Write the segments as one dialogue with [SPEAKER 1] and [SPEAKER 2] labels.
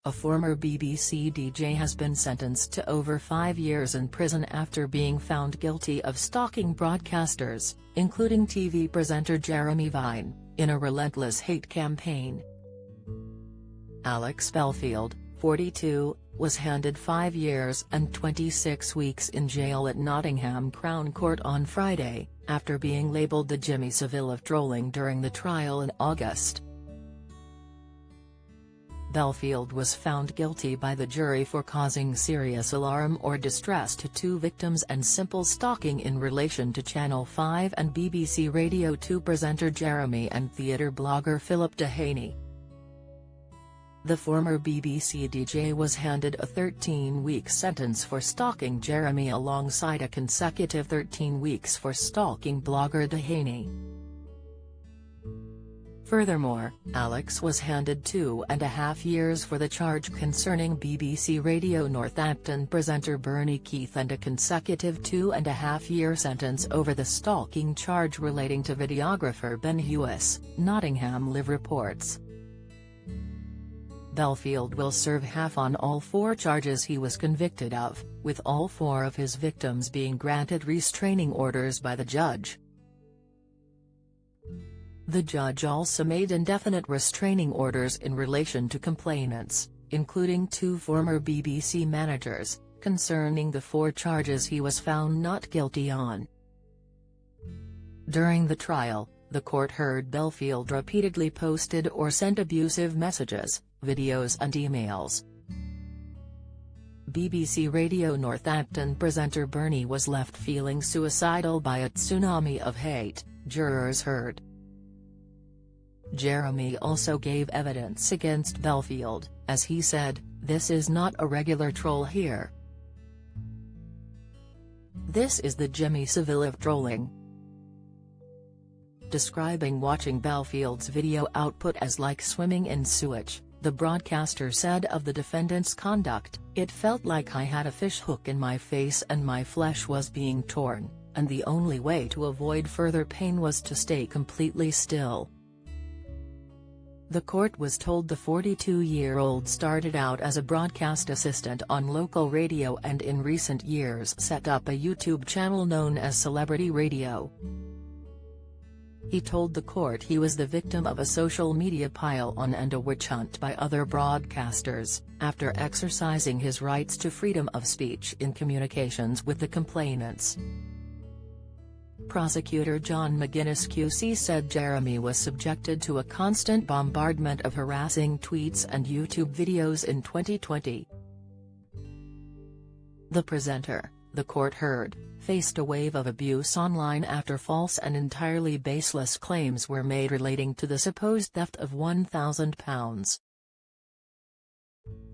[SPEAKER 1] A former BBC DJ has been sentenced to over 5 years in prison after being found guilty of stalking broadcasters, including TV presenter Jeremy Vine, in a relentless hate campaign. Alex Belfield, 42, was handed 5 years and 26 weeks in jail at Nottingham Crown Court on Friday, after being labelled the Jimmy Savile of trolling during the trial in August. Belfield was found guilty by the jury for causing serious alarm or distress to 2 victims and simple stalking in relation to Channel 5 and BBC Radio 2 presenter Jeremy and theatre blogger Philip Dehaney. The former BBC DJ was handed a 13-week sentence for stalking Jeremy alongside a consecutive 13 weeks for stalking blogger Dehaney. Furthermore, Alex was handed 2.5 years for the charge concerning BBC Radio Northampton presenter Bernie Keith and a consecutive 2.5-year sentence over the stalking charge relating to videographer Ben Hewis, Nottingham Live reports. Belfield will serve half on all 4 charges he was convicted of, with all 4 of his victims being granted restraining orders by the judge. The judge also made indefinite restraining orders in relation to complainants, including 2 former BBC managers, concerning the 4 charges he was found not guilty on. During the trial, the court heard Belfield repeatedly posted or sent abusive messages, videos and emails. BBC Radio Northampton presenter Bernie was left feeling suicidal by a tsunami of hate, jurors heard. Jeremy also gave evidence against Belfield, as he said, "This is not a regular troll here. This is the Jimmy Savile of trolling." Describing watching Belfield's video output as like swimming in sewage, the broadcaster said of the defendant's conduct, "It felt like I had a fish hook in my face and my flesh was being torn, and the only way to avoid further pain was to stay completely still." The court was told the 42-year-old started out as a broadcast assistant on local radio and in recent years set up a YouTube channel known as Celebrity Radio. He told the court he was the victim of a social media pile-on and a witch hunt by other broadcasters, after exercising his rights to freedom of speech in communications with the complainants. Prosecutor John McGuinness QC said Jeremy was subjected to a constant bombardment of harassing tweets and YouTube videos in 2020. The presenter, the court heard, faced a wave of abuse online after false and entirely baseless claims were made relating to the supposed theft of £1,000.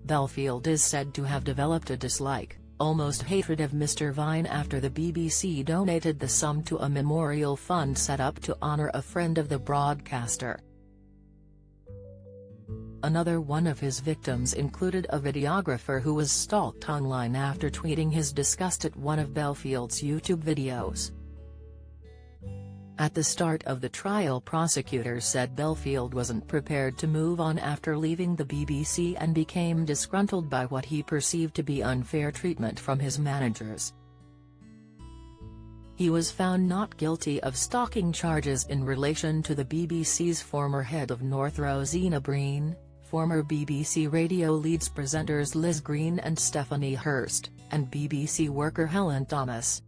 [SPEAKER 1] Belfield is said to have developed a dislike, almost hatred of Mr. Vine after the BBC donated the sum to a memorial fund set up to honour a friend of the broadcaster. Another one of his victims included a videographer who was stalked online after tweeting his disgust at one of Belfield's YouTube videos. At the start of the trial, prosecutors said Belfield wasn't prepared to move on after leaving the BBC and became disgruntled by what he perceived to be unfair treatment from his managers. He was found not guilty of stalking charges in relation to the BBC's former head of North Rosina Breen, former BBC Radio Leeds presenters Liz Green and Stephanie Hurst, and BBC worker Helen Thomas.